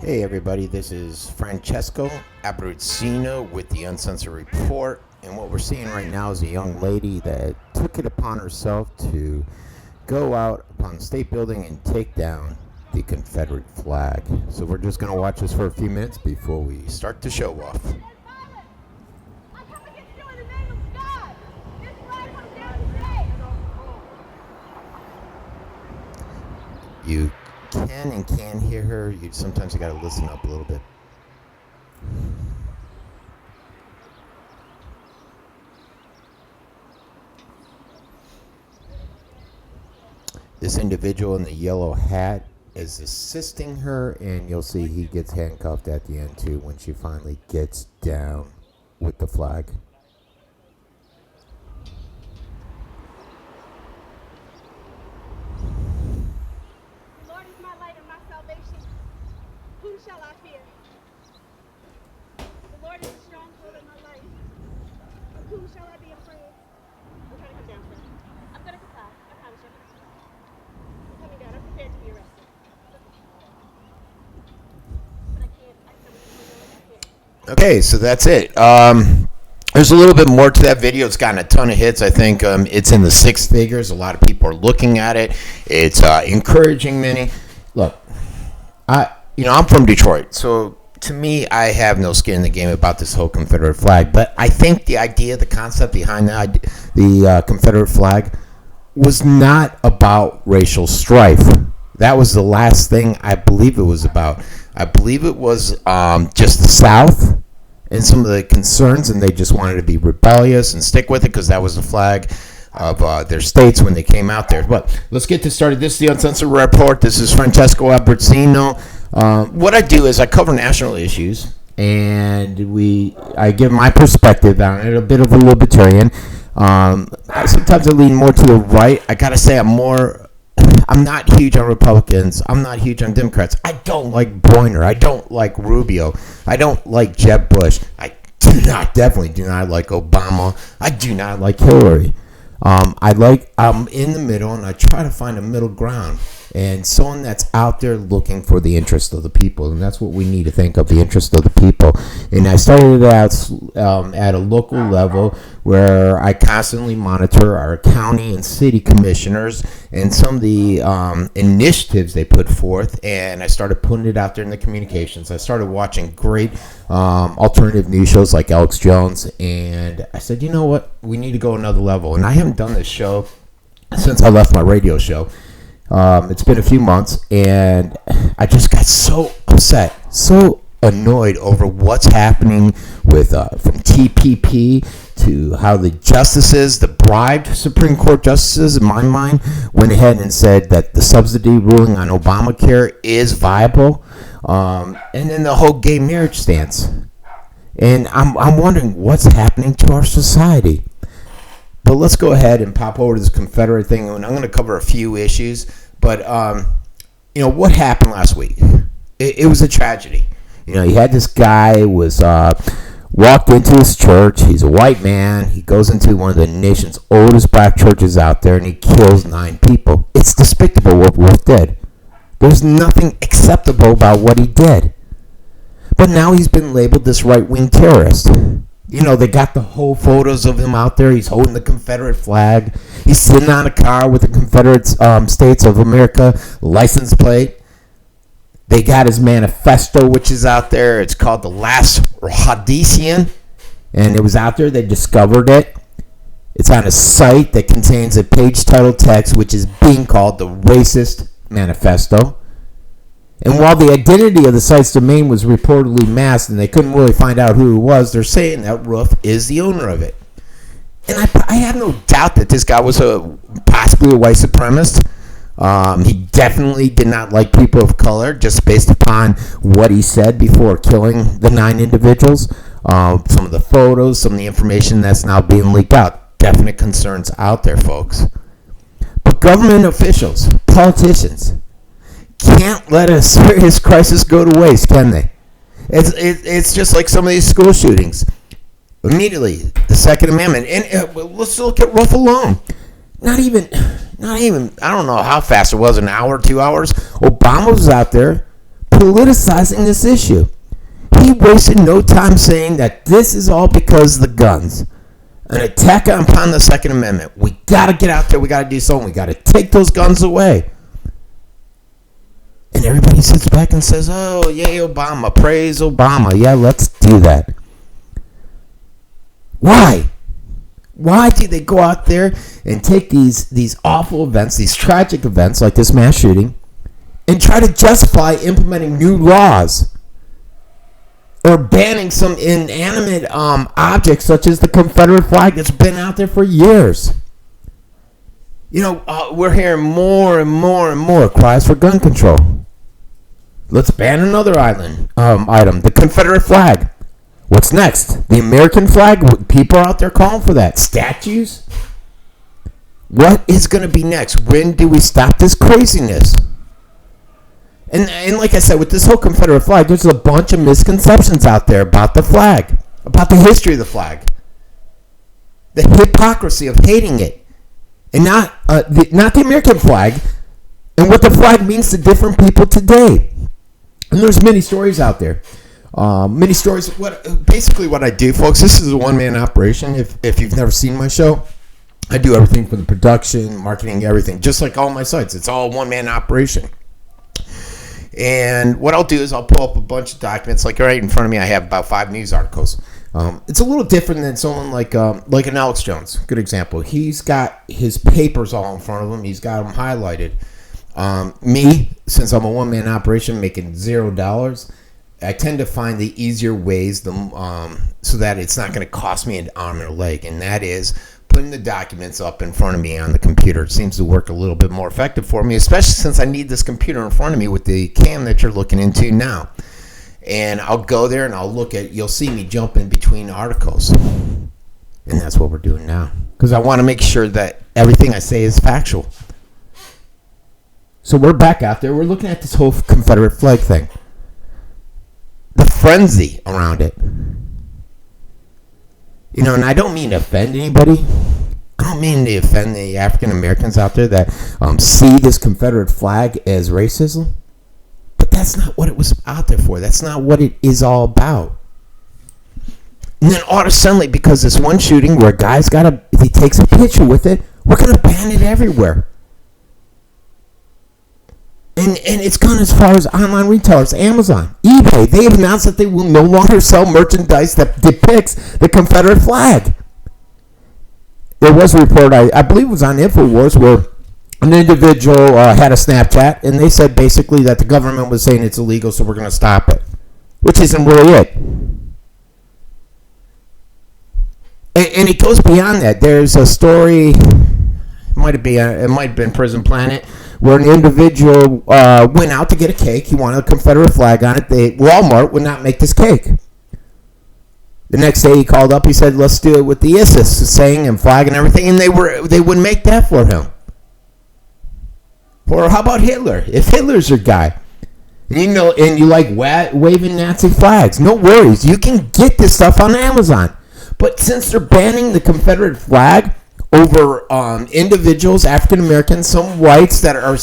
Hey everybody, this is Francesco Abbruzzino with the Uncensored Report, and what we're seeing right now is a young lady that took it upon herself to go out upon the state building and take down the Confederate flag. So we're just going to watch this for a few minutes before we start the show off. You can and can't hear her. Sometimes you got to listen up a little bit. This individual in the yellow hat is assisting her, and you'll see he gets handcuffed at the end too when she finally gets down with the flag. Whom shall I fear? The Lord is a stronghold in my life. Of whom shall I be afraid? I'm trying to come down, sir. I'm going to comply. I promise you, I'm coming down. I'm prepared to be arrested. But I can't. Okay, so that's it. There's a little bit more to that video. It's gotten a ton of hits. I think it's in the six figures. A lot of people are looking at it. It's encouraging many. Look, I'm from Detroit, so to me, I have no skin in the game about this whole Confederate flag. But I think the idea, the concept behind the Confederate flag was not about racial strife. That was the last thing I believe it was about. I believe it was just the South and some of the concerns, and they just wanted to be rebellious and stick with it because that was the flag of their states when they came out there. But let's get this started. This is the Uncensored Report. This is Francesco Abbruzzino. What I do is I cover national issues, and I give my perspective on it, a bit of a libertarian. Sometimes I lean more to the right. I gotta say I'm not huge on Republicans. I'm not huge on Democrats. I don't like Boehner. I don't like Rubio. I don't like Jeb Bush. I definitely do not like Obama. I do not like Hillary. I'm in the middle, and I try to find a middle ground. And someone that's out there looking for the interest of the people. And that's what we need to think of, the interest of the people. And I started out at a local level where I constantly monitor our county and city commissioners and some of the initiatives they put forth. And I started putting it out there in the communications. I started watching great alternative news shows like Alex Jones. And I said, you know what? We need to go another level. And I haven't done this show since I left my radio show. It's been a few months, and I just got so upset, so annoyed over what's happening with from TPP to how the justices, the bribed Supreme Court justices, in my mind, went ahead and said that the subsidy ruling on Obamacare is viable, and then the whole gay marriage stance. And I'm wondering what's happening to our society. But let's go ahead and pop over to this Confederate thing, and I'm going to cover a few issues. But, what happened last week? It was a tragedy. You had this guy walked into his church. He's a white man. He goes into one of the nation's oldest black churches out there, and he kills 9 people. It's despicable what Wolf did. There's nothing acceptable about what he did. But now he's been labeled this right-wing terrorist. They got the whole photos of him out there. He's holding the Confederate flag. He's sitting on a car with the Confederate States of America license plate. They got his manifesto, which is out there. It's called The Last Rhodesian. And it was out there. They discovered it. It's on a site that contains a page title text, which is being called the Racist Manifesto. And while the identity of the site's domain was reportedly masked and they couldn't really find out who it was, they're saying that Roof is the owner of it. And I have no doubt that this guy was possibly a white supremacist. He definitely did not like people of color, just based upon what he said before killing the 9 individuals. Some of the photos, some of the information that's now being leaked out. Definite concerns out there, folks. But government officials, politicians, can't let a serious crisis go to waste, can they? It's just like some of these school shootings. Immediately, the Second Amendment. And let's look at Ruff alone. Not even, I don't know how fast it was, an hour, 2 hours. Obama was out there politicizing this issue. He wasted no time saying that this is all because of the guns. An attack upon the Second Amendment. We got to get out there. We got to do something. We got to take those guns away. And everybody sits back and says, oh, yay, Obama. Praise Obama. Yeah, let's do that. Why? Why do they go out there and take these awful events, these tragic events like this mass shooting, and try to justify implementing new laws or banning some inanimate objects such as the Confederate flag that's been out there for years? You know, we're hearing more and more and more cries for gun control. Let's ban another item, the Confederate flag. What's next? The American flag? People are out there calling for that. Statues? What is going to be next? When do we stop this craziness? And like I said, with this whole Confederate flag, there's a bunch of misconceptions out there about the flag, about the history of the flag, the hypocrisy of hating it, and not the American flag, and what the flag means to different people today. And there's many stories out there. Many stories. Basically what I do, folks, this is a one-man operation. If you've never seen my show, I do everything from the production, marketing, everything. Just like all my sites. It's all a one-man operation. And what I'll do is I'll pull up a bunch of documents. Like right in front of me, I have about 5 news articles. It's a little different than someone like an Alex Jones. Good example. He's got his papers all in front of him. He's got them highlighted. Me, since I'm a one-man operation making $0, I tend to find the easier ways so that it's not going to cost me an arm and a leg, and that is putting the documents up in front of me on the computer. It seems to work a little bit more effective for me, especially since I need this computer in front of me with the cam that you're looking into now. And I'll go there and I'll look at, you'll see me jump in between articles. And that's what we're doing now, because I want to make sure that everything I say is factual. So we're back out there. We're looking at this whole Confederate flag thing. The frenzy around it. You know, and I don't mean to offend anybody. I don't mean to offend the African Americans out there that see this Confederate flag as racism. But that's not what it was out there for. That's not what it is all about. And then all of a sudden, because this one shooting where a guy's he takes a picture with it, we're going to ban it everywhere. And it's gone as far as online retailers, Amazon, eBay. They have announced that they will no longer sell merchandise that depicts the Confederate flag. There was a report, I believe it was on InfoWars, where an individual had a Snapchat, and they said basically that the government was saying it's illegal, so we're going to stop it, which isn't really it. And it goes beyond that. There's a story, it might have been Prison Planet, where an individual went out to get a cake. He wanted a Confederate flag on it. Walmart would not make this cake. The next day he called up. He said, let's do it with the ISIS saying and flag and everything. And they wouldn't make that for him. Or how about Hitler? If Hitler's your guy, and you like waving Nazi flags, no worries. You can get this stuff on Amazon. But since they're banning the Confederate flag over individuals, African Americans, some whites that are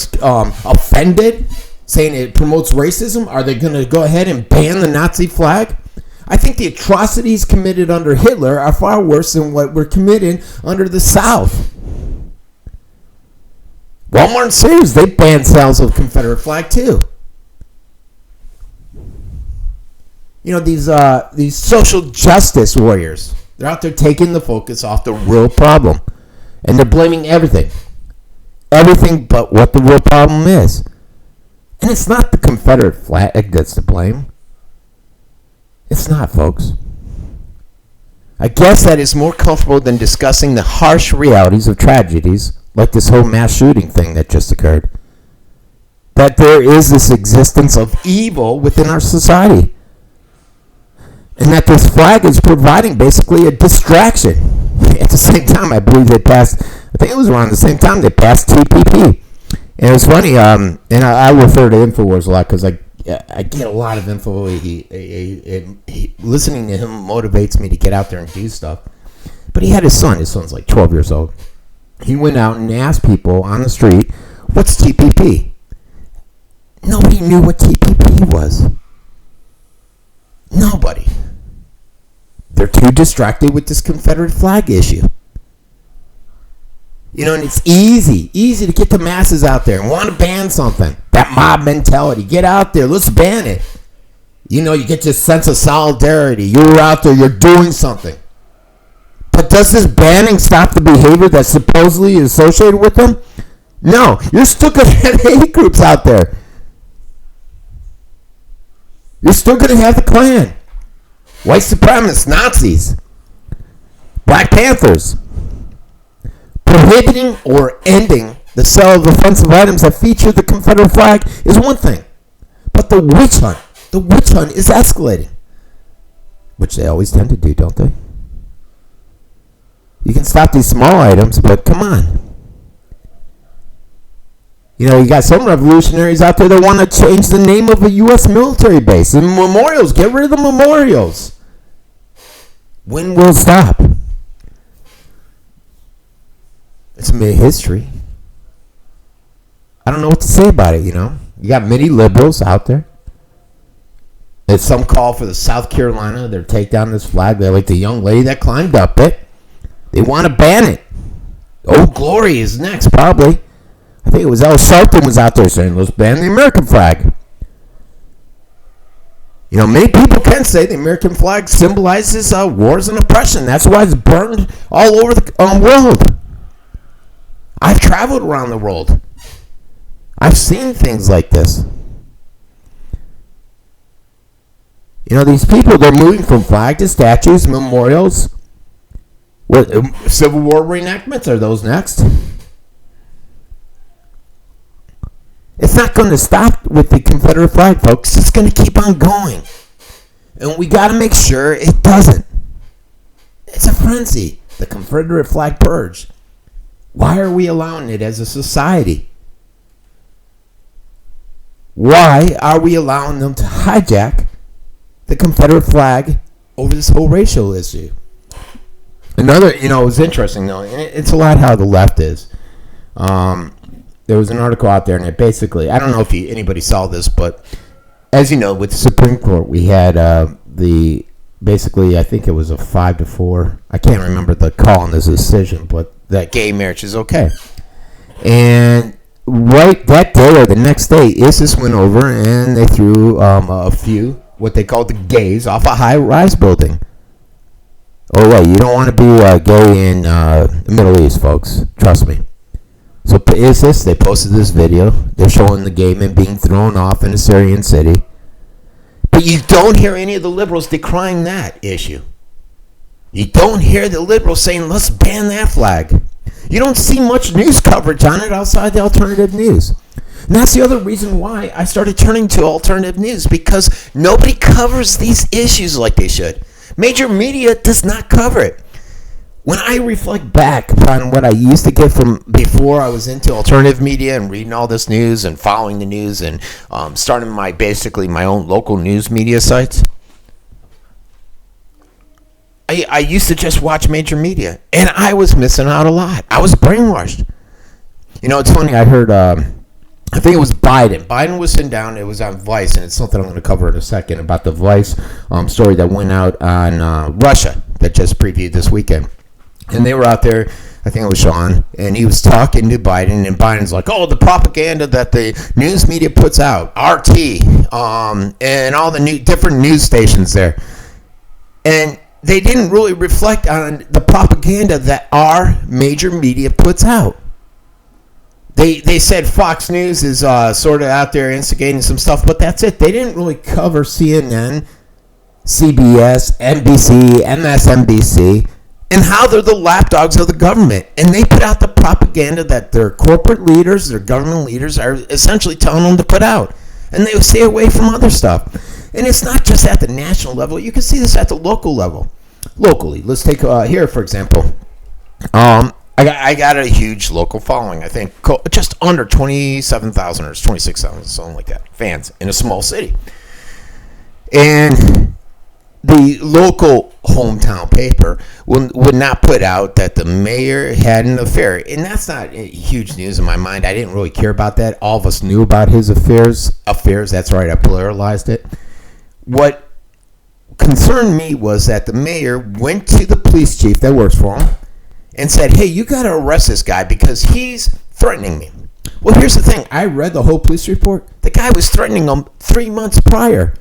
offended, saying it promotes racism, are they going to go ahead and ban the Nazi flag? I think the atrocities committed under Hitler are far worse than what were committed under the South. Walmart and Sears, they banned sales of the Confederate flag too. You know, these social justice warriors, they're out there taking the focus off the real problem. And they're blaming everything. Everything but what the real problem is. And it's not the Confederate flag that's to blame. It's not, folks. I guess that is more comfortable than discussing the harsh realities of tragedies like this whole mass shooting thing that just occurred. That there is this existence of evil within our society. And that this flag is providing basically a distraction. At the same time, I believe I think it was around the same time they passed TPP. And it was funny, and I refer to InfoWars a lot because I get a lot of info. Listening to him motivates me to get out there and do stuff. But he had his son. His son's like 12 years old. He went out and asked people on the street, what's TPP? Nobody knew what TPP was. Nobody. They're too distracted with this Confederate flag issue. You know, and it's easy to get the masses out there and want to ban something. That mob mentality. Get out there. Let's ban it. You know, you get this sense of solidarity. You're out there. You're doing something. But does this banning stop the behavior that supposedly is associated with them? No. You're still going to have hate groups out there. You're still going to have the Klan. White supremacists, Nazis, Black Panthers. Prohibiting or ending the sale of offensive items that feature the Confederate flag is one thing. But the witch hunt is escalating. Which they always tend to do, don't they? You can stop these small items, but come on. You know, you got some revolutionaries out there that want to change the name of a U.S. military base. And memorials, get rid of the memorials. When will stop? It's made history. I don't know what to say about it, you know. You got many liberals out there. There's some call for the South Carolina to take down this flag. They're like the young lady that climbed up it. They want to ban it. Old Glory is next, probably. I think it was Al Sharpton was out there saying, let's ban the American flag. You know, many people can say the American flag symbolizes wars and oppression. That's why it's burned all over the world. I've traveled around the world. I've seen things like this. You know, these people, they're moving from flag to statues, memorials. What, Civil War reenactments, are those next? It's not going to stop with the Confederate flag, folks. It's going to keep on going. And we got to make sure it doesn't. It's a frenzy, the Confederate flag purge. Why are we allowing it as a society? Why are we allowing them to hijack the Confederate flag over this whole racial issue? Another, you know, it was interesting though, and it's a lot how the left is. There was an article out there, and it basically, I don't know if anybody saw this, but as you know, with the Supreme Court, we had basically, I think it was a 5-4. I can't remember the call on this decision, but that gay marriage is okay. And right that day or the next day, ISIS went over and they threw a few, what they called the gays, off a high-rise building. Oh, wait, you don't want to be gay in the Middle East, folks. Trust me. So ISIS, they posted this video. They're showing the gay men being thrown off in a Syrian city. But you don't hear any of the liberals decrying that issue. You don't hear the liberals saying, let's ban that flag. You don't see much news coverage on it outside the alternative news. And that's the other reason why I started turning to alternative news, because nobody covers these issues like they should. Major media does not cover it. When I reflect back upon what I used to get from before I was into alternative media and reading all this news and following the news and starting my own local news media sites, I used to just watch major media, and I was missing out a lot. I was brainwashed. You know, it's funny, I heard, I think it was Biden. Biden was sitting down, it was on Vice, and it's something I'm going to cover in a second, about the Vice story that went out on Russia that just previewed this weekend. And they were out there, I think it was Sean, and he was talking to Biden, and Biden's like, oh, the propaganda that the news media puts out, RT, and all the different news stations there. And they didn't really reflect on the propaganda that our major media puts out. They said Fox News is sort of out there instigating some stuff, but that's it. They didn't really cover CNN, CBS, NBC, MSNBC, and how they're the lapdogs of the government. And they put out the propaganda that their corporate leaders, their government leaders are essentially telling them to put out. And they stay away from other stuff. And it's not just at the national level. You can see this at the local level. Locally, let's take here, for example. I got a huge local following. I think just under 27,000 or 26,000, something like that, fans in a small city. And the local hometown paper would not put out that the mayor had an affair. And that's not huge news in my mind. I didn't really care about that. All of us knew about his affairs. That's right, I pluralized it. What concerned me was that the mayor went to the police chief that works for him and said, hey, you got to arrest this guy because he's threatening me. Well, here's the thing. I read the whole police report. The guy was threatening him 3 months prior.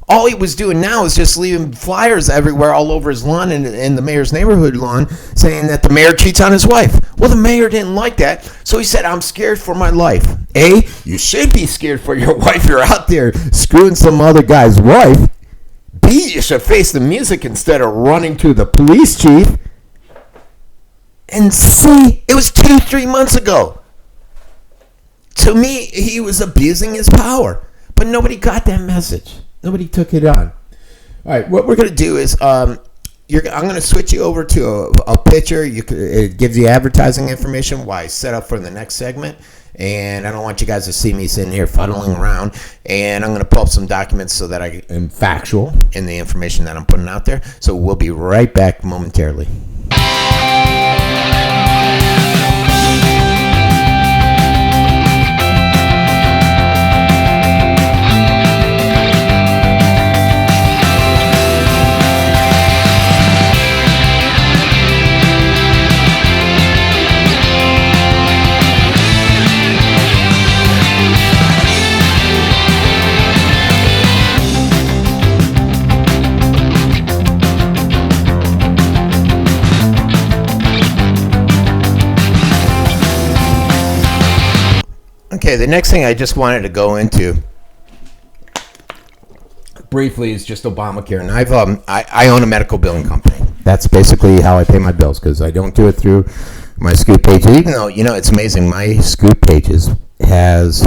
All he was doing now is just leaving flyers everywhere all over his lawn and in the mayor's neighborhood lawn saying that the mayor cheats on his wife. Well, the mayor didn't like that, so he said, I'm scared for my life. A, you should be scared for your wife. You're out there screwing some other guy's wife. B, you should face the music instead of running to the police chief. And C, it was 2-3 months ago. To me, he was abusing his power. But nobody got that message. Nobody took it on. All right, what we're going to do is I'm going to switch you over to a picture. It gives you advertising information while I set up for the next segment. And I don't want you guys to see me sitting here fuddling around. And I'm going to pull up some documents so that I am factual in the information that I'm putting out there. So we'll be right back momentarily. Okay, the next thing I just wanted to go into briefly is just Obamacare. And I own a medical billing company. That's basically how I pay my bills because I don't do it through my Scoop page. Even though, it's amazing, my Scoop pages has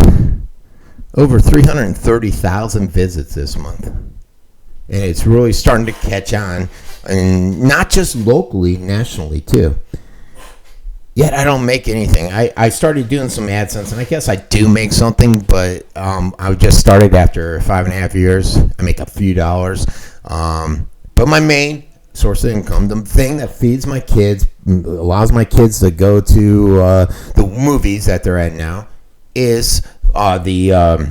over 330,000 visits this month. And it's really starting to catch on, and not just locally, nationally too. Yet I don't make anything. I started doing some AdSense, and I guess I do make something, but I just started after 5.5 years. I make a few dollars. But my main source of income, the thing that feeds my kids, allows my kids to go to the movies that they're at now, is the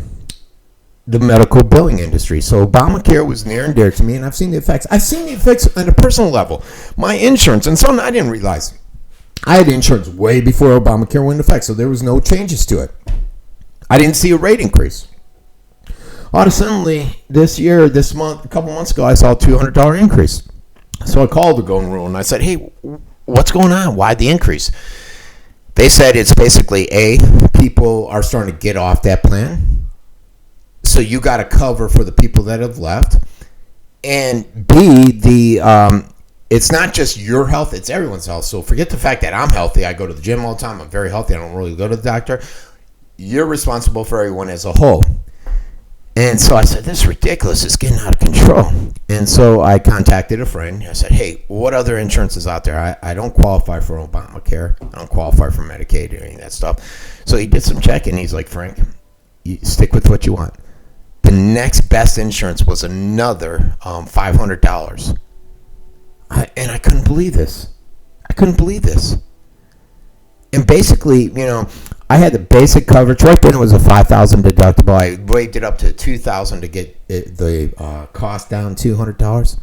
medical billing industry. So Obamacare was near and dear to me, and I've seen the effects. I've seen the effects on a personal level. My insurance, and something I didn't realize, I had insurance way before Obamacare went into effect, so there was no changes to it. I didn't see a rate increase. All of a sudden, this month, a couple months ago, I saw a $200 increase. So I called the Golden Rule, and I said, hey, what's going on? Why the increase? They said it's basically, A, people are starting to get off that plan, so you got to cover for the people that have left, and B, it's not just your health, it's everyone's health. So forget the fact that I'm healthy. I go to the gym all the time. I'm very healthy. I don't really go to the doctor. You're responsible for everyone as a whole. And so I said, this is ridiculous. It's getting out of control. And so I contacted a friend. I said, hey, what other insurance is out there? I don't qualify for Obamacare. I don't qualify for Medicaid or any of that stuff. So he did some checking. He's like, Frank, you stick with what you want. The next best insurance was another $500. And I couldn't believe this. And basically, I had the basic coverage. Right then it was a $5,000 deductible. I waived it up to $2,000 to get the cost down $200.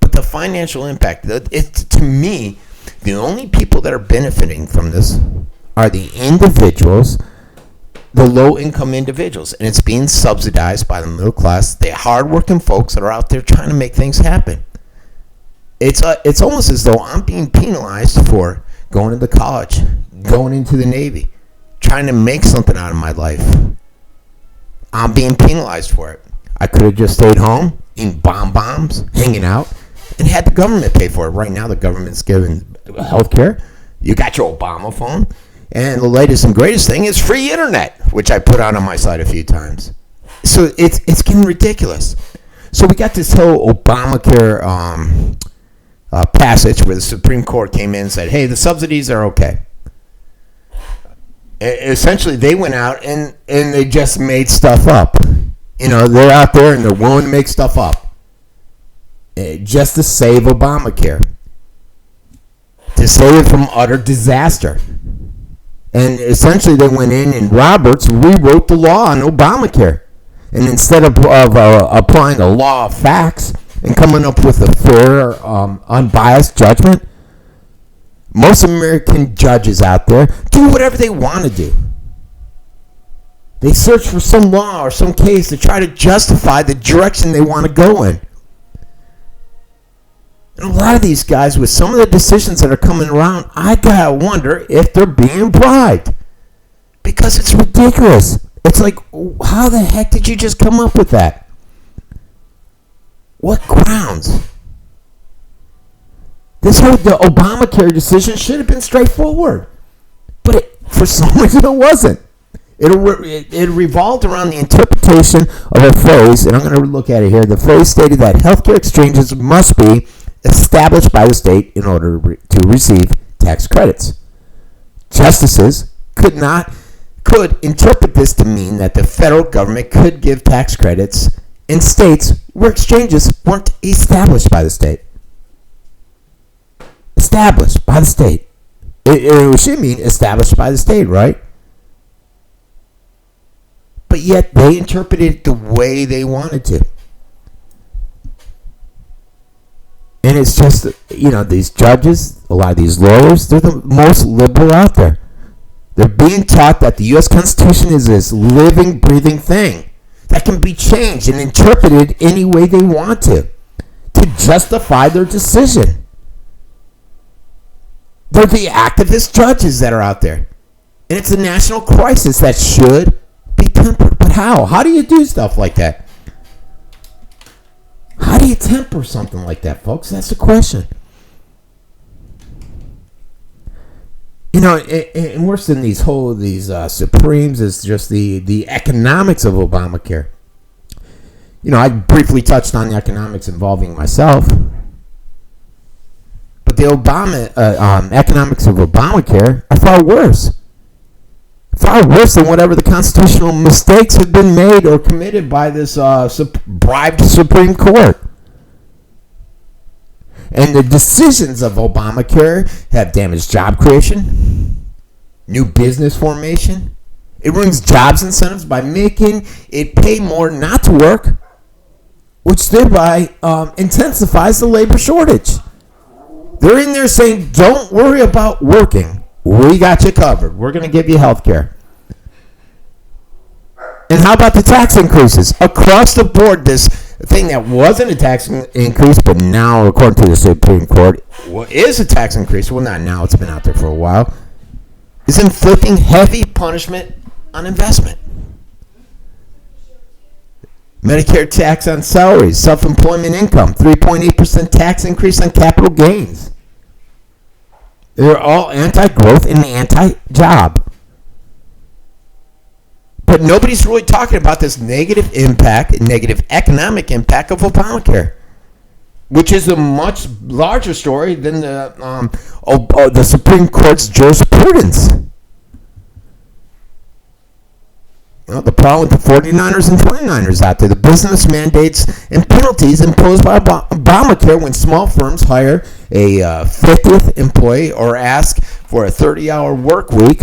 But the financial impact, to me, the only people that are benefiting from this are the individuals, the low-income individuals. And it's being subsidized by the middle class, the hardworking folks that are out there trying to make things happen. It's almost as though I'm being penalized for going into college, going into the Navy, trying to make something out of my life. I'm being penalized for it. I could have just stayed home, eating bombs, hanging out, and had the government pay for it. Right now, the government's giving health care. You got your Obama phone. And the latest and greatest thing is free internet, which I put on my site a few times. So it's getting ridiculous. So we got this whole Obamacare passage where the Supreme Court came in and said, hey, the subsidies are okay. Essentially, they went out and they just made stuff up. They're out there and they're willing to make stuff up. just to save Obamacare, to save it from utter disaster. And essentially they went in and Roberts rewrote the law on Obamacare. And instead of applying a law of facts and coming up with a fair, unbiased judgment, most American judges out there do whatever they want to do. They search for some law or some case to try to justify the direction they want to go in. And a lot of these guys, with some of the decisions that are coming around, I gotta wonder if they're being bribed. Because it's ridiculous. It's like, how the heck did you just come up with that? What grounds? The Obamacare decision should have been straightforward. But for some reason it wasn't. It revolved around the interpretation of a phrase, and I'm going to look at it here. The phrase stated that healthcare exchanges must be established by the state in order to receive tax credits. Justices could interpret this to mean that the federal government could give tax credits in states where exchanges weren't established by the state. Established by the state. It should mean established by the state, right? But yet they interpreted it the way they wanted to. And it's just, these judges, a lot of these lawyers, they're the most liberal out there. They're being taught that the U.S. Constitution is this living, breathing thing that can be changed and interpreted any way they want to justify their decision. They're the activist judges that are out there. And it's a national crisis that should be tempered. But how? How do you do stuff like that? How do you temper something like that, folks? That's the question. And worse than these Supremes is just the economics of Obamacare. I briefly touched on the economics involving myself. But the economics of Obamacare are far worse. Far worse than whatever the constitutional mistakes have been made or committed by this bribed Supreme Court. And the decisions of Obamacare have damaged job creation, new business formation. It ruins jobs incentives by making it pay more not to work, which thereby intensifies the labor shortage. They're in there saying, don't worry about working. We got you covered. We're going to give you health care. And how about the tax increases? Across the board, this thing that wasn't a tax increase, but now, according to the Supreme Court, is a tax increase. Well, not now. It's been out there for a while. Is inflicting heavy punishment on investment. Medicare tax on salaries, self-employment income, 3.8% tax increase on capital gains. They're all anti-growth and anti-job. But nobody's really talking about this negative economic impact of Obamacare, which is a much larger story than the Supreme Court's jurisprudence. The problem with the 49ers and 29ers out there, the business mandates and penalties imposed by Obamacare when small firms hire a 50th employee or ask for a 30-hour work week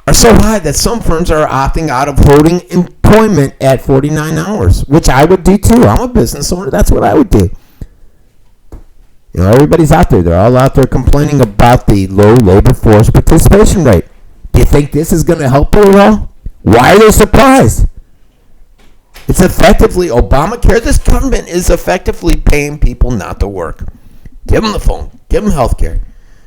are so high that some firms are opting out of holding employment at 49 hours, which I would do too. I'm a business owner. That's what I would do. Everybody's out there. They're all out there complaining about the low labor force participation rate. Do you think this is going to help it at all? Why are they surprised? It's effectively Obamacare. This government is effectively paying people not to work. Give them the phone. Give them health care.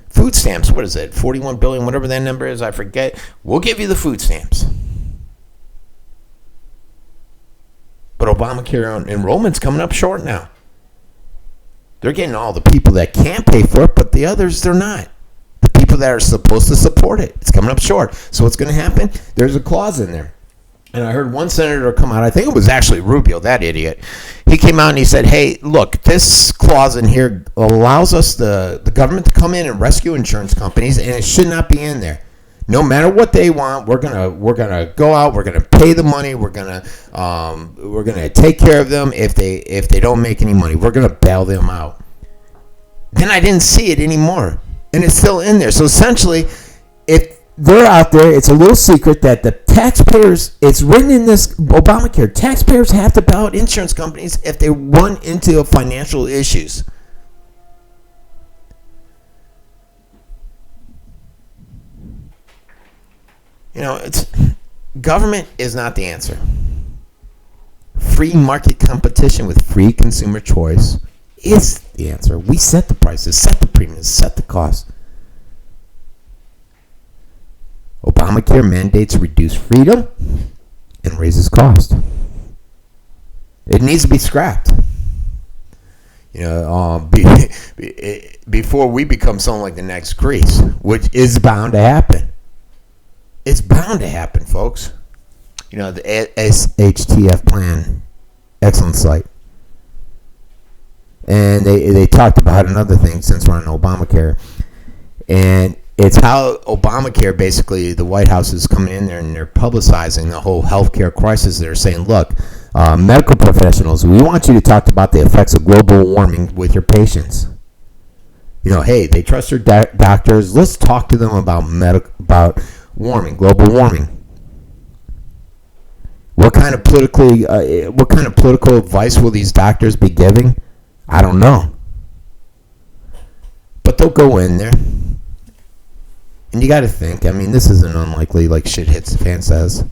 Food stamps, what is it? 41 billion, whatever that number is, I forget. We'll give you the food stamps. But Obamacare enrollment's coming up short now. They're getting all the people that can't pay for it, but the others, they're not. The people that are supposed to support it, it's coming up short. So what's going to happen? There's a clause in there. And I heard one senator come out, I think it was actually Rubio, that idiot. He came out and he said, hey, look, this clause in here allows us, the government, to come in and rescue insurance companies, and it should not be in there. No matter what they want, we're gonna go out. We're gonna pay the money. We're gonna take care of them. If they don't make any money, we're gonna bail them out. Then I didn't see it anymore, and it's still in there. So essentially, if they're out there, it's a little secret that the taxpayers. It's written in this Obamacare. Taxpayers have to bail out insurance companies if they run into financial issues. Government is not the answer. Free market competition with free consumer choice is the answer. We set the prices, set the premiums, set the costs. Obamacare mandates reduce freedom and raises cost. It needs to be scrapped. Before we become something like the next Greece, which is bound to happen. It's bound to happen, folks. The SHTF plan, excellent site. And they talked about another thing since we're on Obamacare. And it's how Obamacare, basically, the White House is coming in there and they're publicizing the whole healthcare crisis. They're saying, look, medical professionals, we want you to talk about the effects of global warming with your patients. Hey, they trust their doctors. Let's talk to them about warming, global warming. What kind of political advice will these doctors be giving? I don't know. But they'll go in there. And you got to think, this isn't unlikely, like shit hits the fan says,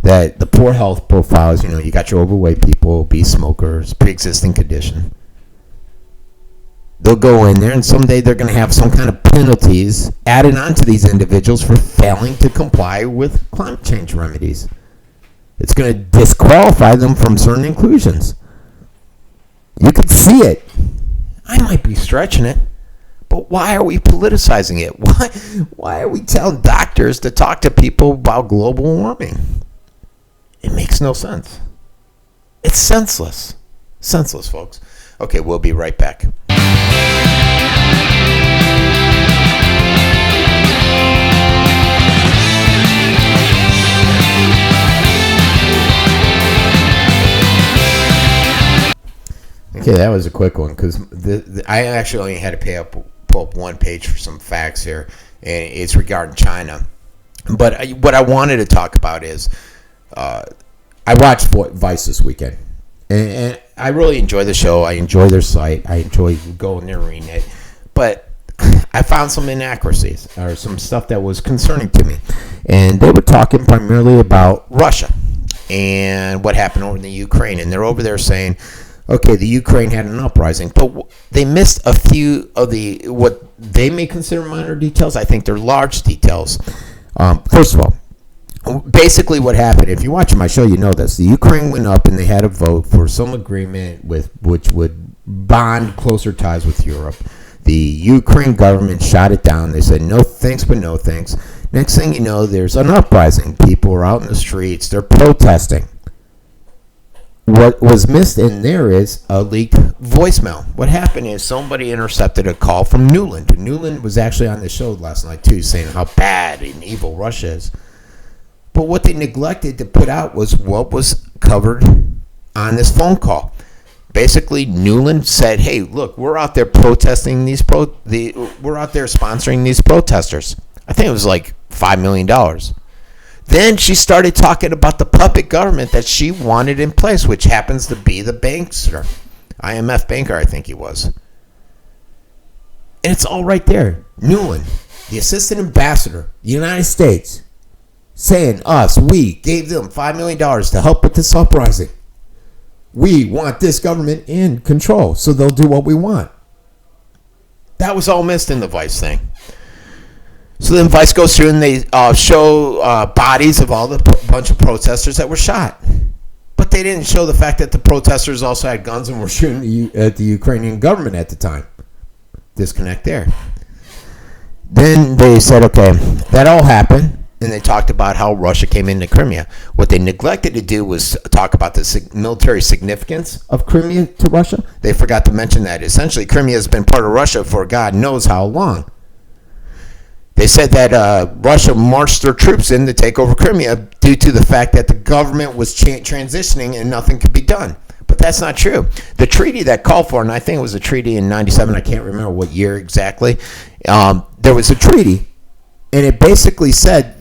that the poor health profiles, you got your overweight people, obese smokers, pre-existing condition. They'll go in there and someday they're going to have some kind of penalties added onto these individuals for failing to comply with climate change remedies. It's going to disqualify them from certain inclusions. You could see it. I might be stretching it, but why are we politicizing it? Why are we telling doctors to talk to people about global warming? It makes no sense. It's senseless. Senseless, folks. Okay, we'll be right back. Okay, that was a quick one because I actually only had to pull up one page for some facts here, and it's regarding China. But what I wanted to talk about is I watched Vice this weekend, and I really enjoy the show. I enjoy their site. I enjoy going there and reading it. But I found some inaccuracies or some stuff that was concerning to me. And they were talking primarily about Russia and what happened over in the Ukraine. And they're over there saying, okay, the Ukraine had an uprising. But they missed a few of what they may consider minor details. I think they're large details. First of all, basically what happened, if you watch my show, you know this. The Ukraine went up and they had a vote for some agreement which would bond closer ties with Europe. The Ukraine government shot it down. They said, no thanks, but no thanks. Next thing you know, there's an uprising. People are out in the streets. They're protesting. What was missed in there is a leaked voicemail. What happened is somebody intercepted a call from Newland. Newland was actually on the show last night, too, saying how bad and evil Russia is. But what they neglected to put out was what was covered on this phone call. Basically, Newland said, hey, look, we're out there protesting we're out there sponsoring these protesters. I think it was like $5 million. Then she started talking about the puppet government that she wanted in place, which happens to be the bankster, IMF banker, I think he was. And it's all right there. Newland, the assistant ambassador, the United States, saying we gave them $5 million to help with this uprising. We want this government in control, so they'll do what we want. That was all missed in the Vice thing. So then Vice goes through and they show bodies of all the bunch of protesters that were shot. But they didn't show the fact that the protesters also had guns and were shooting at the Ukrainian government at the time. Disconnect there. Then they said, okay, that all happened. And they talked about how Russia came into Crimea. What they neglected to do was talk about the military significance of Crimea to Russia. They forgot to mention that essentially Crimea has been part of Russia for God knows how long. They said that Russia marched their troops in to take over Crimea due to the fact that the government was transitioning and nothing could be done. But that's not true. The treaty that called for, and I think it was a treaty in 97, I can't remember what year exactly, there was a treaty, and it basically said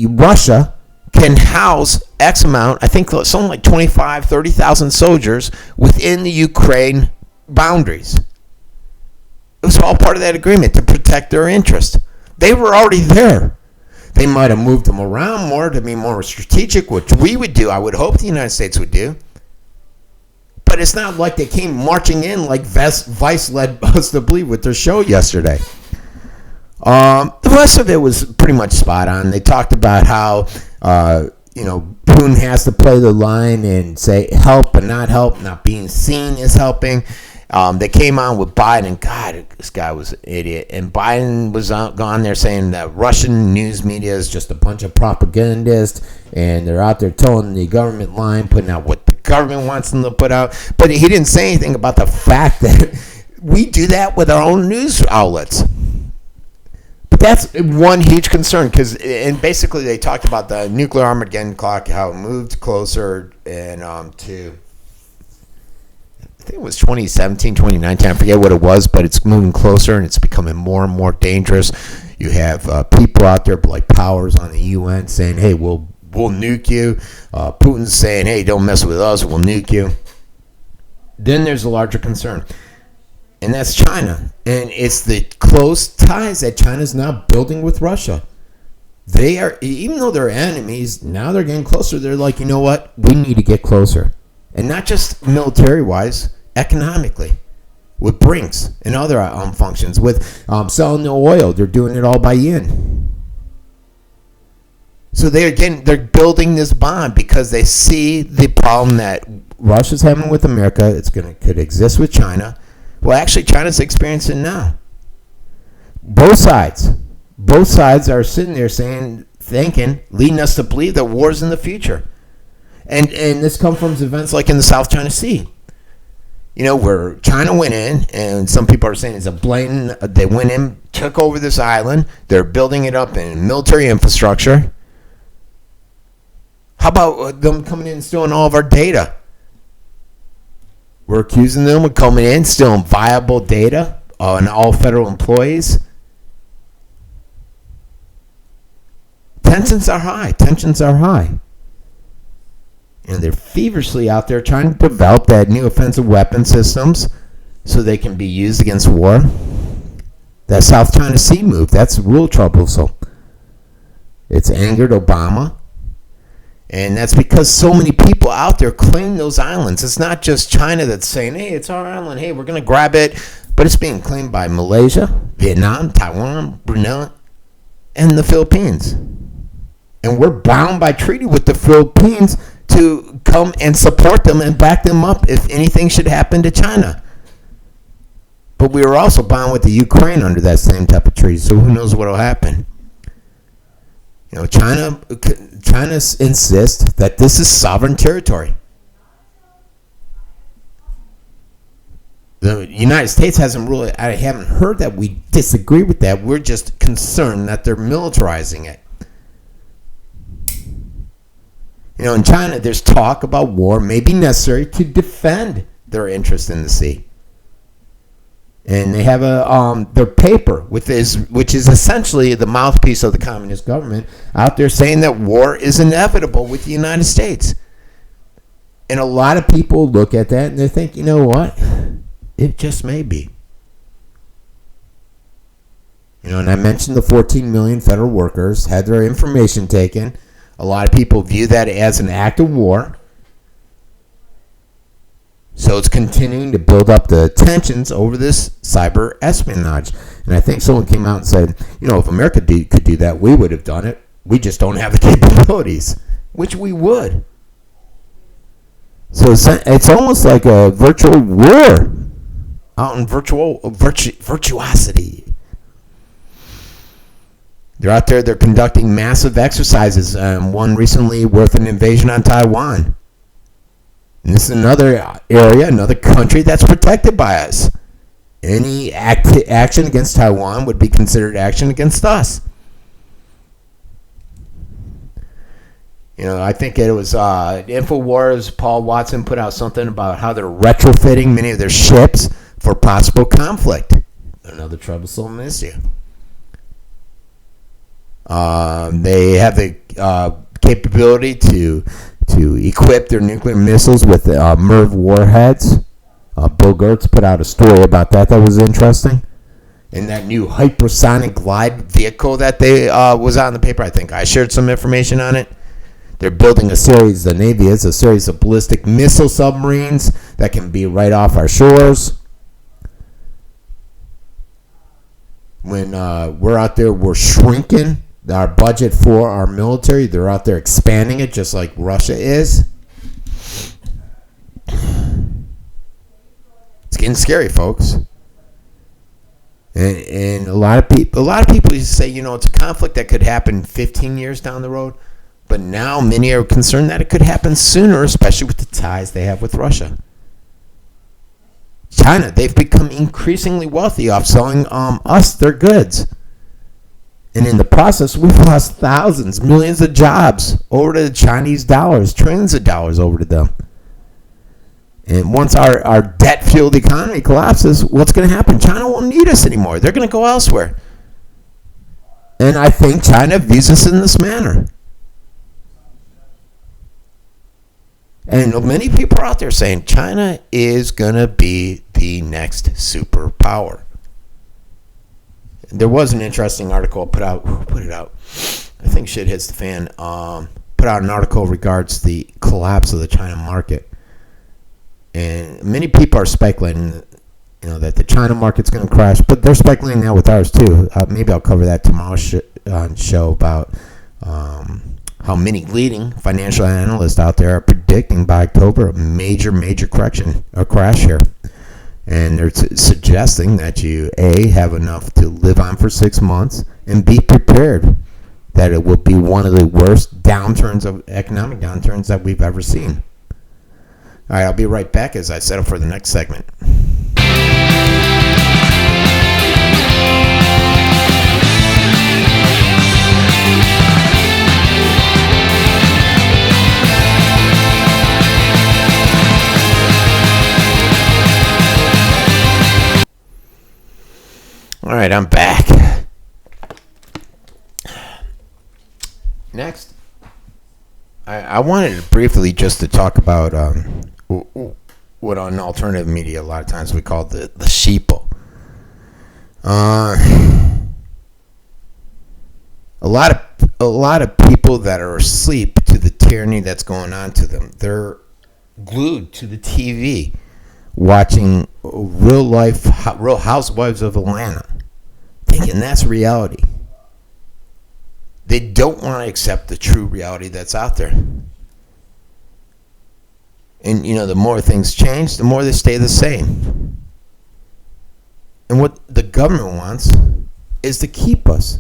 Russia can house X amount, I think something like 25, 30,000 soldiers within the Ukraine boundaries. It was all part of that agreement to protect their interest. They were already there. They might have moved them around more to be more strategic, which we would do. I would hope the United States would do. But it's not like they came marching in like Vice led us to believe with their show yesterday. The rest of it was pretty much spot on. They talked about how, Putin has to play the line and say help but not help. Not being seen is helping. They came on with Biden. God, this guy was an idiot. And Biden was gone there saying that Russian news media is just a bunch of propagandists, and they're out there telling the government line, putting out what the government wants them to put out. But he didn't say anything about the fact that we do that with our own news outlets. But that's one huge concern, and basically they talked about the nuclear Armageddon clock, how it moved closer and to, I think it was 2017, 2019, I forget what it was, but it's moving closer and it's becoming more and more dangerous. You have people out there like powers on the UN saying, hey, we'll nuke you. Putin's saying, hey, don't mess with us, we'll nuke you. Then there's a larger concern, and that's China. And it's the close ties that China's now building with Russia. They are, even though they're enemies, now they're getting closer. They're like, you know what? We need to get closer. And not just military-wise, economically, with Brinks and other functions, with selling the oil. They're doing it all by yen. So they're building this bond because they see the problem that Russia's having with America. Could exist with China. Well, actually, China's experiencing now. Both sides are sitting there thinking, leading us to believe that war's in the future. And this comes from events like in the South China Sea, where China went in, and some people are saying it's a blatant, they went in, took over this island, they're building it up in military infrastructure. How about them coming in and stealing all of our data? We're accusing them of coming in, stealing viable data on all federal employees. Tensions are high. And they're feverishly out there trying to develop that new offensive weapon systems so they can be used against war. That South China Sea move, that's real troublesome. It's angered Obama. And that's because so many people out there claim those islands. It's not just China that's saying, hey, it's our island. Hey, we're going to grab it. But it's being claimed by Malaysia, Vietnam, Taiwan, Brunei, and the Philippines. And we're bound by treaty with the Philippines to come and support them and back them up if anything should happen to China. But we were also bound with the Ukraine under that same type of treaty, so who knows what will happen. China insists that this is sovereign territory. The United States I haven't heard that we disagree with that. We're just concerned that they're militarizing it. In China, there's talk about war may be necessary to defend their interest in the sea. And they have their paper, which is essentially the mouthpiece of the communist government, out there saying that war is inevitable with the United States. And a lot of people look at that and they think, you know what? It just may be. And I mentioned the 14 million federal workers had their information taken. A lot of people view that as an act of war. So it's continuing to build up the tensions over this cyber espionage. And I think someone came out and said, if America could do that, we would have done it. We just don't have the capabilities, which we would. So it's almost like a virtual war out in virtuosity. They're out there, they're conducting massive exercises, one recently worth an invasion on Taiwan. And this is another area, another country that's protected by us. Any action against Taiwan would be considered action against us. I think it was InfoWars. Paul Watson put out something about how they're retrofitting many of their ships for possible conflict. Another troublesome issue. They have the capability to equip their nuclear missiles with MIRV warheads. Bill Gertz put out a story about that was interesting. And that new hypersonic glide vehicle that they was out in the paper, I think I shared some information on it. They're building the Navy is a series of ballistic missile submarines that can be right off our shores. When we're out there, we're shrinking our budget for our military. They're out there expanding it just like Russia is. It's getting scary, folks. And a lot of people say, it's a conflict that could happen 15 years down the road. But now many are concerned that it could happen sooner, especially with the ties they have with Russia. China, they've become increasingly wealthy off selling us their goods. And in the process, we've lost thousands, millions of jobs over to the Chinese dollars, trillions of dollars over to them. And once our debt-fueled economy collapses, what's going to happen? China won't need us anymore. They're going to go elsewhere. And I think China views us in this manner. And many people are out there saying China is going to be the next superpower. There was an interesting article put out. Who put it out? I think shit hits the fan. Put out an article regards the collapse of the China market. And many people are speculating, that the China market's going to crash. But they're speculating now with ours, too. Maybe I'll cover that tomorrow's show about how many leading financial analysts out there are predicting by October a major correction, a crash here. And they're suggesting that you, A, have enough to live on for 6 months, and be prepared that it will be one of the worst economic downturns that we've ever seen. All right, I'll be right back as I set up for the next segment. All right, I'm back. Next, I wanted to briefly just to talk about what on alternative media a lot of times we call the sheeple. A lot of people that are asleep to the tyranny that's going on to them. They're glued to the TV, watching Real Housewives of Atlanta, thinking that's reality. They don't want to accept the true reality that's out there. And, the more things change, the more they stay the same. And what the government wants is to keep us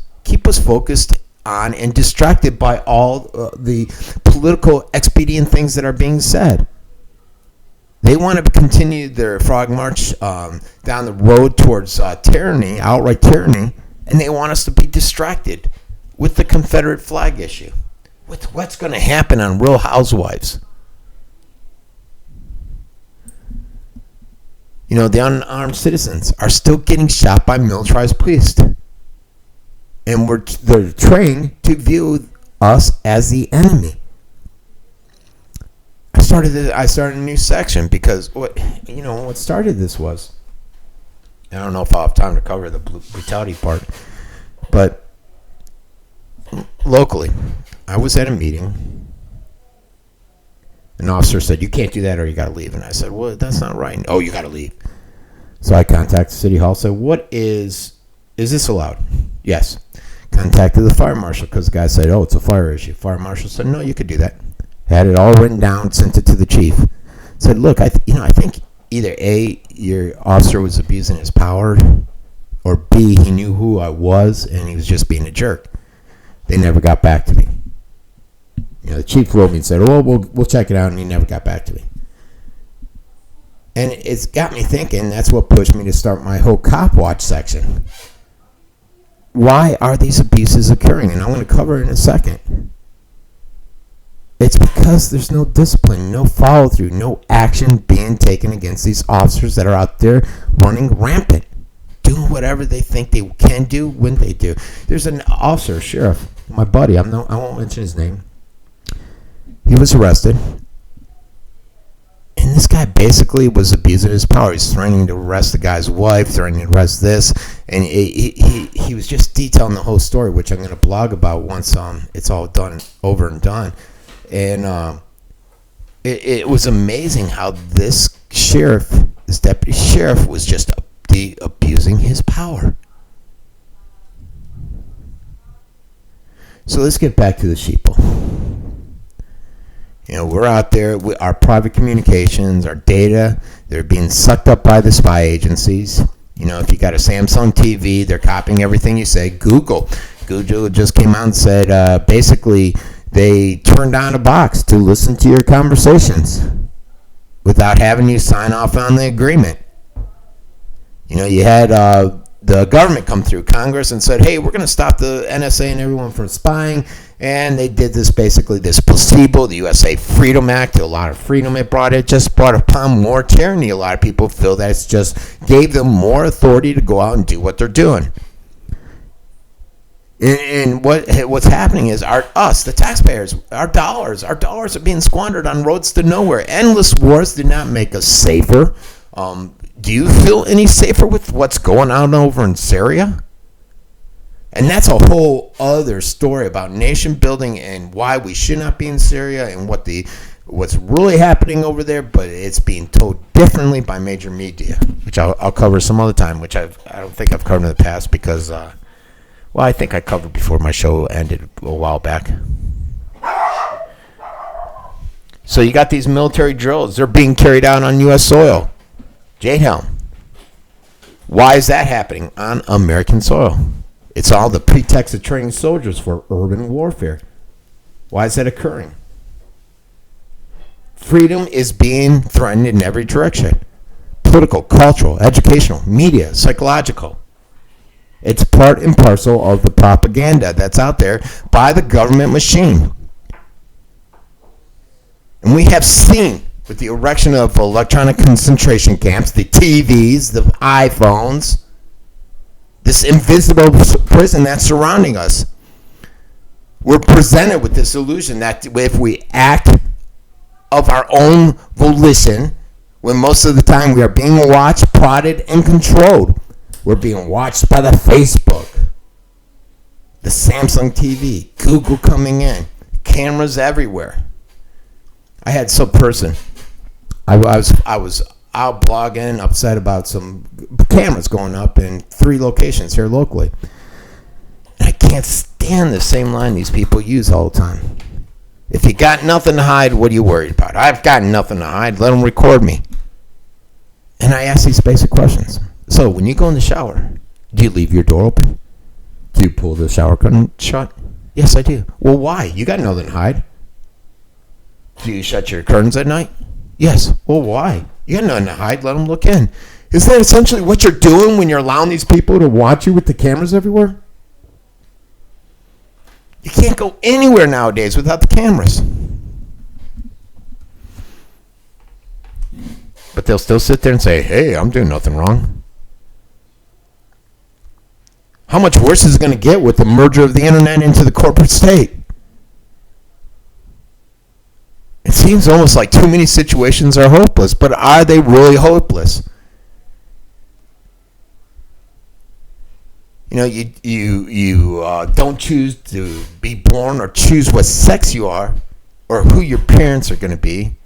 focused on and distracted by all the political expedient things that are being said. They want to continue their frog march down the road towards tyranny, outright tyranny, and they want us to be distracted with the Confederate flag issue, with what's going to happen on Real Housewives. The unarmed citizens are still getting shot by militarized police. And they're trained to view us as the enemy. I started a new section because what started this was, I don't know if I'll have time to cover the brutality part, but locally, I was at a meeting. An officer said, "You can't do that or you got to leave." And I said, "Well, that's not right." "Oh, you got to leave." So I contacted City Hall, said, is this allowed?" "Yes." Contacted the fire marshal because the guy said, "Oh, it's a fire issue." Fire marshal said, "No, you could do that." Had it all written down, sent it to the chief. Said, "Look, I think either A, your officer was abusing his power, or B, he knew who I was and he was just being a jerk." They never got back to me. The chief wrote me and said, "Oh, we'll check it out," and he never got back to me. And it's got me thinking. That's what pushed me to start my whole cop watch section. Why are these abuses occurring? And I want to cover it in a second. It's because there's no discipline, no follow through, no action being taken against these officers that are out there running rampant, doing whatever they think they can do when they do. There's an officer, sheriff, my buddy, I won't mention his name. He was arrested. And this guy basically was abusing his power. He's threatening to arrest the guy's wife, threatening to arrest this. And he was just detailing the whole story, which I'm going to blog about once it's all done, over and done. And it was amazing how this deputy sheriff, was just abusing his power. So let's get back to the sheeple. We're out there, our private communications, our data, they're being sucked up by the spy agencies. If you got a Samsung TV, they're copying everything you say. Google just came out and said, basically, they turned on a box to listen to your conversations without having you sign off on the agreement. You had the government come through Congress and said, hey, we're going to stop the NSA and everyone from spying. And they did this placebo, the USA Freedom Act, a lot of freedom it brought. It just brought upon more tyranny. A lot of people feel that it's just gave them more authority to go out and do what they're doing. And what's happening is the taxpayers, our dollars are being squandered on roads to nowhere. Endless wars did not make us safer. Do you feel any safer with what's going on over in Syria? And that's a whole other story about nation building and why we should not be in Syria and what's really happening over there, but it's being told differently by major media, which I'll cover some other time, which I don't think I've covered in the past because, I think I covered before my show ended a while back. So you got these military drills. They're being carried out on U.S. soil. Jade Helm. Why is that happening on American soil? It's all the pretext of training soldiers for urban warfare. Why is that occurring? Freedom is being threatened in every direction. Political, cultural, educational, media, psychological. It's part and parcel of the propaganda that's out there by the government machine. And we have seen with the erection of electronic concentration camps, the TVs, the iPhones, this invisible prison that's surrounding us. We're presented with this illusion that if we act of our own volition, when most of the time we are being watched, prodded, and controlled. We're being watched by the Facebook, the Samsung TV, Google coming in, cameras everywhere. I had some person, I was out blogging, upset about some cameras going up in 3 locations here locally. And I can't stand the same line these people use all the time. If you got nothing to hide, what are you worried about? I've got nothing to hide. Let them record me. And I ask these basic questions. So when you go in the shower, do you leave your door open? Do you pull the shower curtain shut? Yes, I do. Well, why? You got nothing to hide. Do you shut your curtains at night? Yes. Well, why? You got nothing to hide. Let them look in. Is that essentially what you're doing when you're allowing these people to watch you with the cameras everywhere? You can't go anywhere nowadays without the cameras. But they'll still sit there and say, hey, I'm doing nothing wrong. How much worse is it going to get with the merger of the internet into the corporate state? It seems almost like too many situations are hopeless, but are they really hopeless? You know, you don't choose to be born or choose what sex you are or who your parents are going to be.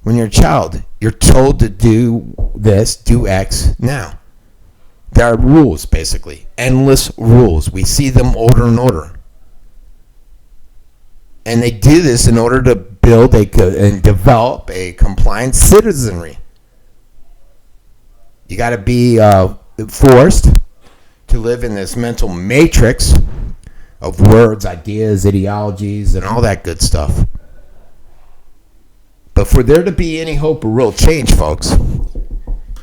When you're a child, you're told to do this, do X now. There are rules, basically. Endless rules. We see them over and over. And they do this in order to build and develop a compliant citizenry. You got to be forced to live in this mental matrix of words, ideas, ideologies, and all that good stuff. But for there to be any hope of real change, folks,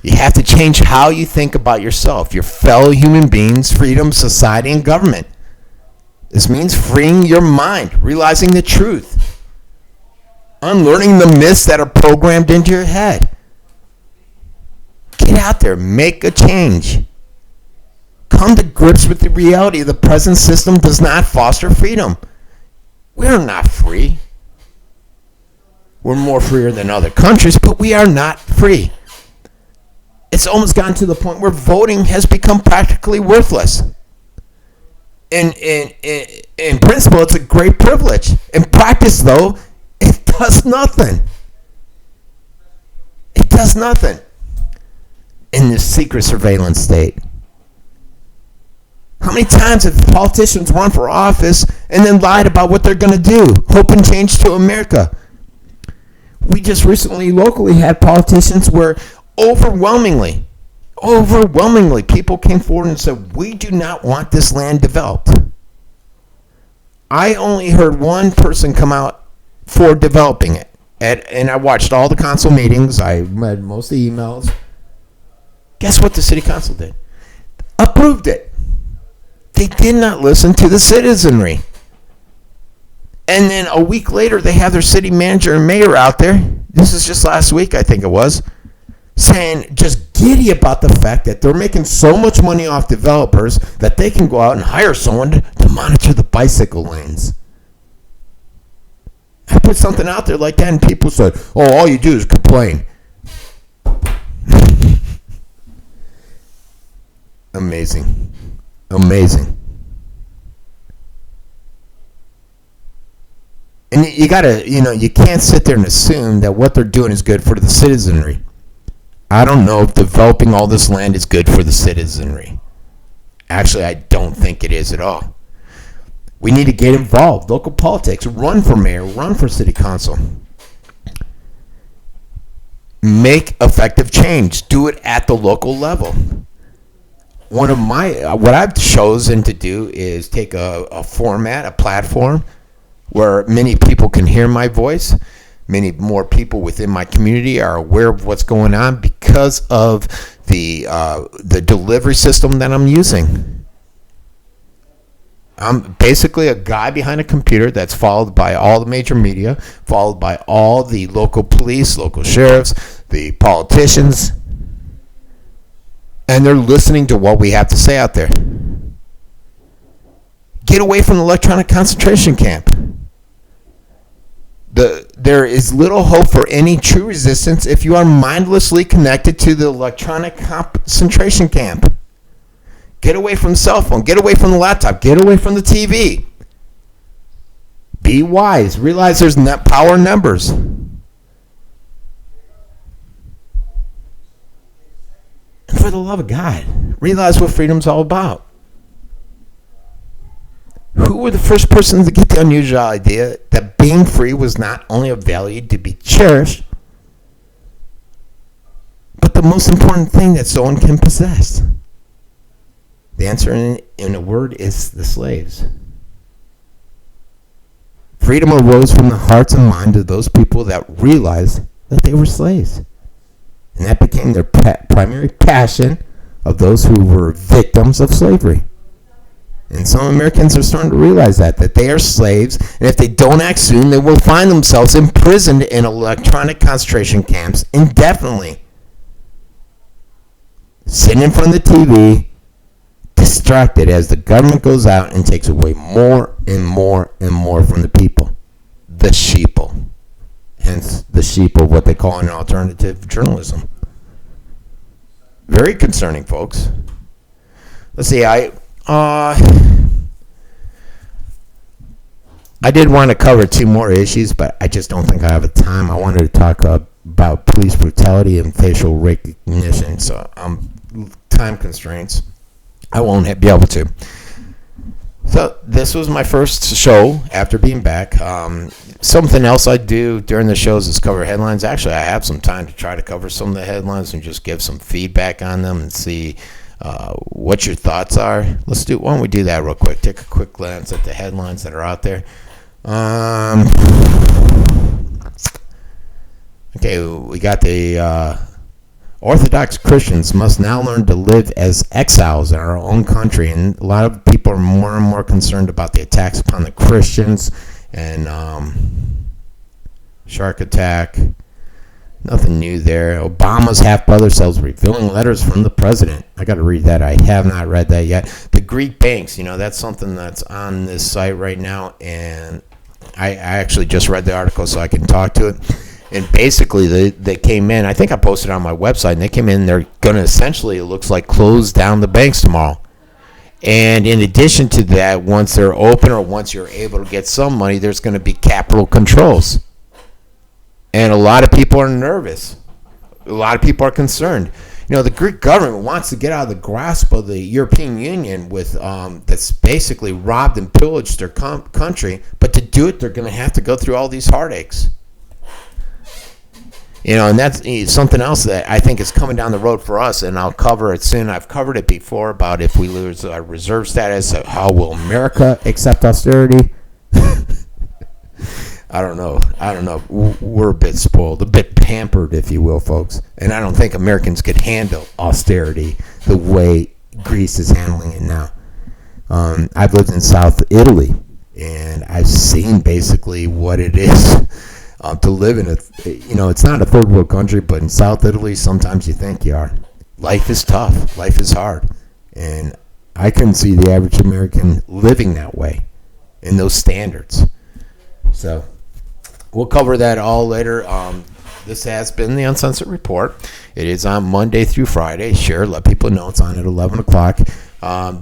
you have to change how you think about yourself, your fellow human beings, freedom, society, and government. This means freeing your mind, realizing the truth. unlearning the myths that are programmed into your head. Get out there, make a change. Come to grips with the reality the present system does not foster freedom. We're not free. We're more freer than other countries, but we are not free. It's almost gotten to the point where voting has become practically worthless. In principle, it's a great privilege. In practice, though, it does nothing. It does nothing in this secret surveillance state. How many times have politicians run for office and then lied about what they're going to do, hoping change to America? We just recently locally had politicians where overwhelmingly, people came forward and said, we do not want this land developed. I only heard one person come out for developing it. And I watched all the council meetings. I read most of the emails. Guess what the city council did? Approved it. They did not listen to the citizenry. And then a week later, they have their city manager and mayor out there. This is just last week, I think it was. Saying just giddy about the fact that they're making so much money off developers that they can go out and hire someone to monitor the bicycle lanes. I put something out there like that and people said, oh, all you do is complain. Amazing. And you gotta, you can't sit there and assume that what they're doing is good for the citizenry. I don't know if developing all this land is good for the citizenry. Actually, I don't think it is at all. We need to get involved. Local politics. Run for mayor. Run for city council. Make effective change. Do it at the local level. What I've chosen to do is take a format, a platform, where many people can hear my voice. Many more people within my community are aware of what's going on because of the delivery system that I'm using. I'm basically a guy behind a computer that's followed by all the major media, followed by all the local police, local sheriffs, the politicians, and they're listening to what we have to say out there. Get away from the electronic concentration camp. There is little hope for any true resistance if you are mindlessly connected to the electronic concentration camp. Get away from the cell phone. Get away from the laptop. Get away from the TV. Be wise. Realize there's power in numbers. And for the love of God, realize what freedom's all about. Who were the first persons to get the unusual idea that being free was not only a value to be cherished, but the most important thing that someone can possess? The answer in a word is the slaves. Freedom arose from the hearts and minds of those people that realized that they were slaves. And that became their primary passion of those who were victims of slavery. And some Americans are starting to realize that they are slaves, and if they don't act soon, they will find themselves imprisoned in electronic concentration camps indefinitely. Sitting in front of the TV, distracted as the government goes out and takes away more and more and more from the people. The sheeple. Hence the sheep of what they call an alternative journalism. Very concerning, folks. Let's see, I did want to cover 2 more issues, but I just don't think I have the time. I wanted to talk about police brutality and facial recognition, so time constraints. I won't be able to. So this was my first show after being back. Something else I do during the shows is cover headlines. Actually, I have some time to try to cover some of the headlines and just give some feedback on them and see what your thoughts are. Why don't we do that real quick? Take a quick glance at the headlines that are out there. Okay, we got the Orthodox Christians must now learn to live as exiles in our own country, and a lot of people are more and more concerned about the attacks upon the Christians, and Shark attack. Nothing new there. Obama's half-brother sells revealing letters from the president. I got to read that. I have not read that yet. The Greek banks, that's something that's on this site right now, and I actually just read the article so I can talk to it. And basically, they came in. I think I posted it on my website, and they came in. They're going to essentially, it looks like, close down the banks tomorrow. And in addition to that, once they're open or once you're able to get some money, there's going to be capital controls. And a lot of people are nervous. A lot of people are concerned. The Greek government wants to get out of the grasp of the European Union with that's basically robbed and pillaged their country. But to do it, they're going to have to go through all these heartaches. And that's something else that I think is coming down the road for us, and I'll cover it soon. I've covered it before about if we lose our reserve status, how will America accept austerity? I don't know. We're a bit spoiled, a bit pampered, if you will, folks. And I don't think Americans could handle austerity the way Greece is handling it now. I've lived in South Italy, and I've seen basically what it is to live in it's not a third world country, but in South Italy, sometimes you think you are. Life is tough. Life is hard. And I couldn't see the average American living that way in those standards. So we'll cover that all later. This has been the Uncensored Report. It is on Monday through Friday. Sure, let people know it's on at 11 o'clock.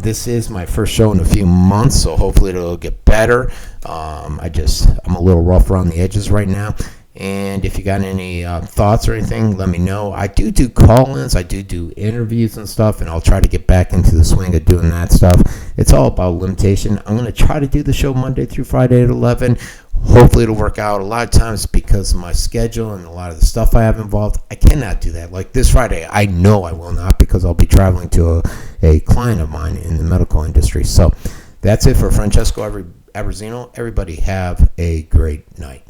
This is my first show in a few months, so hopefully it'll get better. I'm a little rough around the edges right now. And if you got any thoughts or anything, let me know. I do call-ins. I do interviews and stuff, and I'll try to get back into the swing of doing that stuff. It's all about limitation. I'm going to try to do the show Monday through Friday at 11. Hopefully it'll work out. A lot of times because of my schedule and a lot of the stuff I have involved, I cannot do that. Like this Friday, I know I will not because I'll be traveling to a client of mine in the medical industry. So that's it for Francesco Abbruzzino. Everybody have a great night.